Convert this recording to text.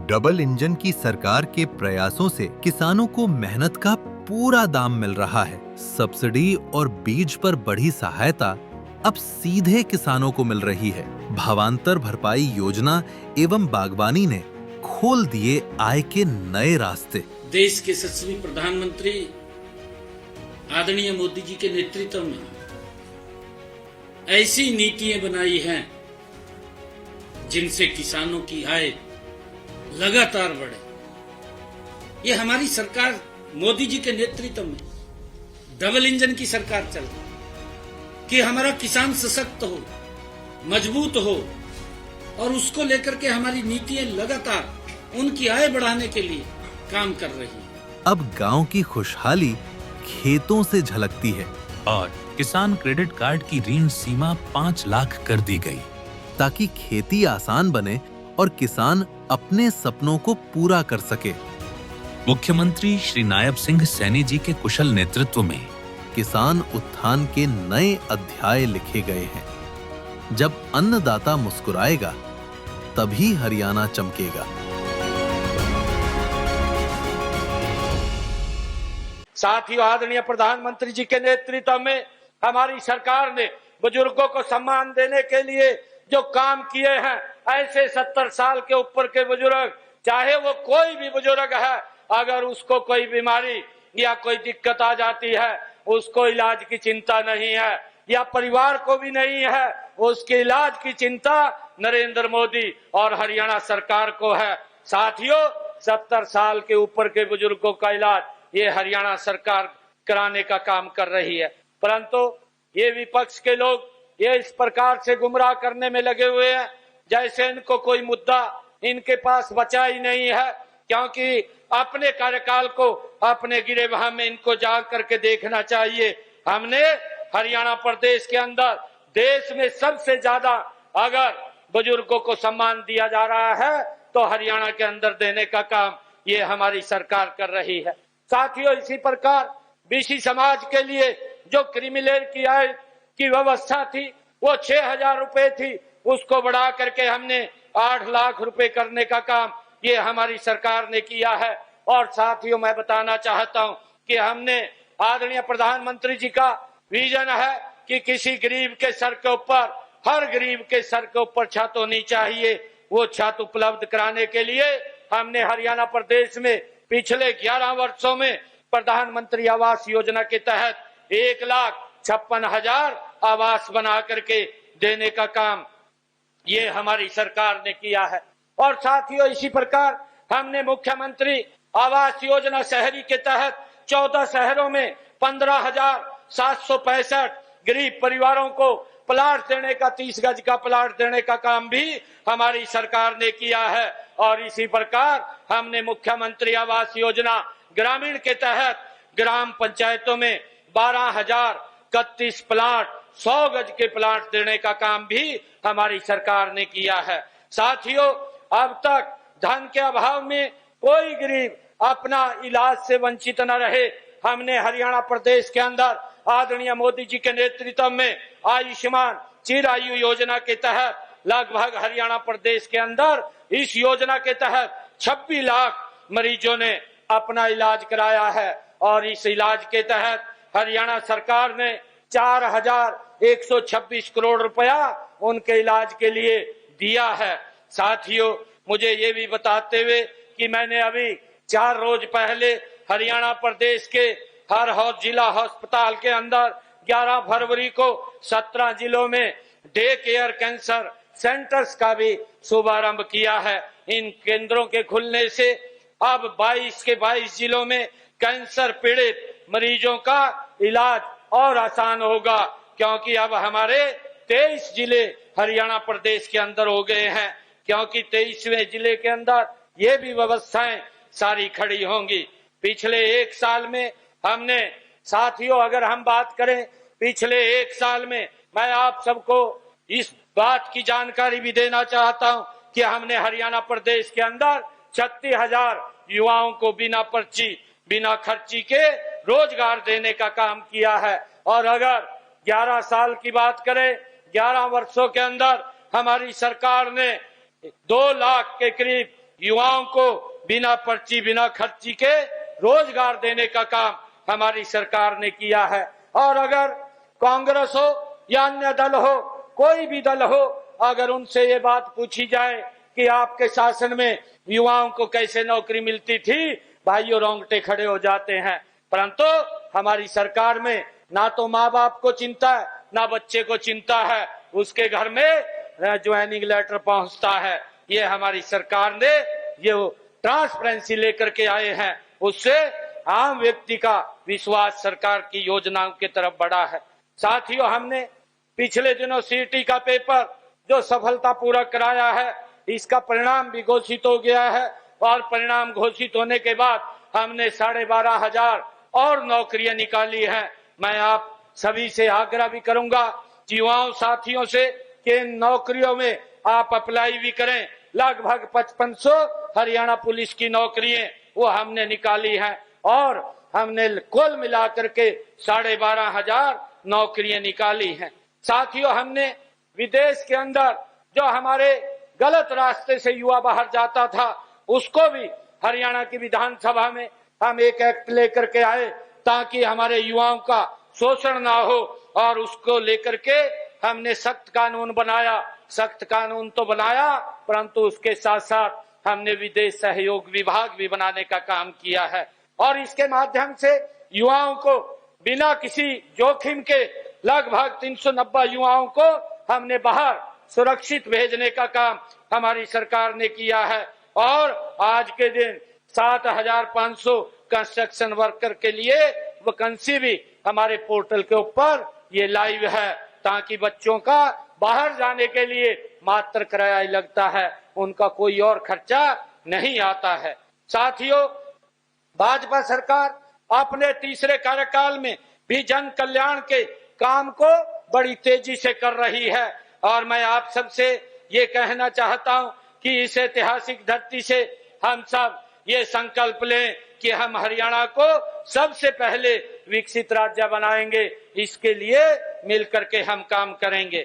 Double engine की सरकार के प्रयासों से किसानों को मेहनत का पूरा दाम मिल रहा है। सब्सिडी और बीज पर बढ़ी सहायता अब सीधे किसानों को मिल रही है। भावांतर भरपाई योजना एवं बागवानी ने खोल दिए आय के नए रास्ते। देश के यशस्वी प्रधानमंत्री आदरणीय मोदी जी के नेतृत्व में ऐसी नीतियां बनाई हैं जिनसे किसानों की आय लगातार बढ़े। ये हमारी सरकार मोदी जी के नेतृत्व में डबल इंजन की सरकार चल रही कि हमारा किसान सशक्त हो, मजबूत हो और उसको लेकर के हमारी नीतियां लगातार उनकी आय बढ़ाने के लिए काम कर रही है। अब गांव की खुशहाली खेतों से झलकती है और किसान क्रेडिट कार्ड की ऋण सीमा 5 लाख कर दी गई, ताकि खेती आसान बने और किसान अपने सपनों को पूरा कर सके। मुख्यमंत्री श्री नायब सिंह सैनी जी के कुशल नेतृत्व में किसान उत्थान के नए अध्याय लिखे गए हैं। जब अन्नदाता मुस्कुराएगा, तभी हरियाणा चमकेगा। साथियों, आदरणीय प्रधानमंत्री जी के नेतृत्व में हमारी सरकार ने बुजुर्गों को सम्मान देने के लिए जो काम किए हैं, ऐसे 70 साल के ऊपर के बुजुर्ग, चाहे वो कोई भी बुजुर्ग है, अगर उसको कोई बीमारी या कोई दिक्कत आ जाती है, उसको इलाज की चिंता नहीं है या परिवार को भी नहीं है, उसके इलाज की चिंता नरेंद्र मोदी और हरियाणा सरकार को है। साथियों, 70 साल के ऊपर के बुजुर्गों का इलाज ये हरियाणा सरकार कराने का काम कर रही है। परंतु ये विपक्ष के लोग ये इस प्रकार से गुमराह करने में लगे हुए हैं जैसे इनको कोई मुद्दा इनके पास बचा ही नहीं है, क्योंकि अपने कार्यकाल को अपने गिरेबान में इनको जा करके देखना चाहिए। हमने हरियाणा प्रदेश के अंदर देश में सबसे ज्यादा अगर बुजुर्गों को सम्मान दिया जा रहा है तो हरियाणा के अंदर देने का काम ये हमारी सरकार कर रही है। साथियों, इसी प्रकार बीसी समाज के लिए जो क्रिमिलेयर की आय की व्यवस्था थी वो 6,000 रुपए थी, उसको बढ़ा करके हमने 8 लाख रुपए करने का काम ये हमारी सरकार ने किया है। और साथियों, मैं बताना चाहता हूं कि हमने आदरणीय प्रधानमंत्री जी का विजन है कि किसी गरीब के सर के ऊपर, हर गरीब के सर के ऊपर छत होनी चाहिए। वो छत उपलब्ध कराने के लिए हमने हरियाणा प्रदेश में पिछले 11 वर्षों में प्रधानमंत्री आवास योजना के तहत 1,56,000 आवास बना करके देने का काम ये हमारी सरकार ने किया है। और साथियों, इसी प्रकार हमने मुख्यमंत्री आवास योजना शहरी के तहत 14 शहरों में 15,765 गरीब परिवारों को प्लाट देने का, 30 गज का प्लाट देने का काम भी हमारी सरकार ने किया है। और इसी प्रकार हमने मुख्यमंत्री आवास योजना ग्रामीण के तहत ग्राम पंचायतों में 12,031 प्लाट, 100 गज के प्लाट देने का काम भी हमारी सरकार ने किया है। साथियों, अब तक धन के अभाव में कोई गरीब अपना इलाज से वंचित न रहे। हमने हरियाणा प्रदेश के अंदर आदरणीय मोदी जी के नेतृत्व में आयुष्मान चिरायु योजना के तहत लगभग हरियाणा प्रदेश के अंदर इस योजना के तहत 26 लाख मरीजों ने अपना इलाज कराया है। और इस इलाज के तहत हरियाणा सरकार ने 4,126 करोड़ रुपया उनके इलाज के लिए दिया है। साथियों, मुझे ये भी बताते हुए कि मैंने अभी 4 रोज पहले हरियाणा प्रदेश के हर जिला अस्पताल के अंदर 11 फरवरी को 17 जिलों में डे केयर कैंसर सेंटर्स का भी शुभारंभ किया है। इन केंद्रों के खुलने से अब 22 के 22 जिलों में कैंसर पीड़ित मरीजों का इलाज और आसान होगा, क्योंकि अब हमारे 23 जिले हरियाणा प्रदेश के अंदर हो गए हैं, क्योंकि 23वें जिले के अंदर ये भी व्यवस्थाएं सारी खड़ी होंगी। पिछले 1 साल में हमने, साथियों, अगर हम बात करें पिछले 1 साल में, मैं आप सबको इस बात की जानकारी भी देना चाहता हूं कि हमने हरियाणा प्रदेश के अंदर 36,000 युवाओं को बिना पर्ची, बिना खर्ची के रोजगार देने का काम किया है। और अगर 11 साल की बात करें, 11 वर्षों के अंदर हमारी सरकार ने 2 लाख के करीब युवाओं को बिना पर्ची बिना खर्ची के रोजगार देने का काम हमारी सरकार ने किया है। और अगर कांग्रेस हो या अन्य दल हो, कोई भी दल हो, अगर उनसे ये बात पूछी जाए कि आपके शासन में युवाओं को कैसे नौकरी मिलती थी, भाइयों रोंगटे खड़े हो जाते हैं। परंतु हमारी सरकार में ना तो माँ बाप को चिंता है, ना बच्चे को चिंता है, उसके घर में ज्वाइनिंग लेटर पहुंचता है। ये हमारी सरकार ने ये ट्रांसपेरेंसी लेकर के आए हैं, उससे आम व्यक्ति का विश्वास सरकार की योजनाओं की तरफ बढ़ा है। साथियों, हमने पिछले दिनों सीटी का पेपर जो सफलतापूर्वक कराया है, इसका परिणाम भी घोषित हो गया है और परिणाम घोषित होने के बाद हमने 12,500 और नौकरियां निकाली हैं। मैं आप सभी से आग्रह भी करूंगा, युवाओं साथियों से, कि इन नौकरियों में आप अप्लाई भी करें। लगभग 5500 हरियाणा पुलिस की नौकरियां वो हमने निकाली हैं और हमने कुल मिलाकर के 12,500 नौकरियां निकाली हैं। साथियों, हमने विदेश के अंदर जो हमारे गलत रास्ते से युवा बाहर जाता था, उसको भी हरियाणा की विधानसभा में हम एक एक्ट लेकर के आए ताकि हमारे युवाओं का शोषण ना हो, और उसको लेकर के हमने सख्त कानून बनाया। सख्त कानून तो बनाया, परंतु उसके साथ साथ हमने विदेश सहयोग विभाग भी बनाने का काम किया है और इसके माध्यम से युवाओं को बिना किसी जोखिम के लगभग 390 युवाओं को हमने बाहर सुरक्षित भेजने का काम हमारी सरकार ने किया है। और आज के दिन 7,500 कंस्ट्रक्शन वर्कर के लिए वैकेंसी भी हमारे पोर्टल के ऊपर ये लाइव है, ताकि बच्चों का बाहर जाने के लिए मात्र किराया लगता है, उनका कोई और खर्चा नहीं आता है। साथियों, भाजपा सरकार अपने तीसरे कार्यकाल में भी जन कल्याण के काम को बड़ी तेजी से कर रही है और मैं आप सबसे ये कहना चाहता हूं कि इस ऐतिहासिक धरती से हम सब ये संकल्प लें कि हम हरियाणा को सबसे पहले विकसित राज्य बनाएंगे। इसके लिए मिलकर के हम काम करेंगे।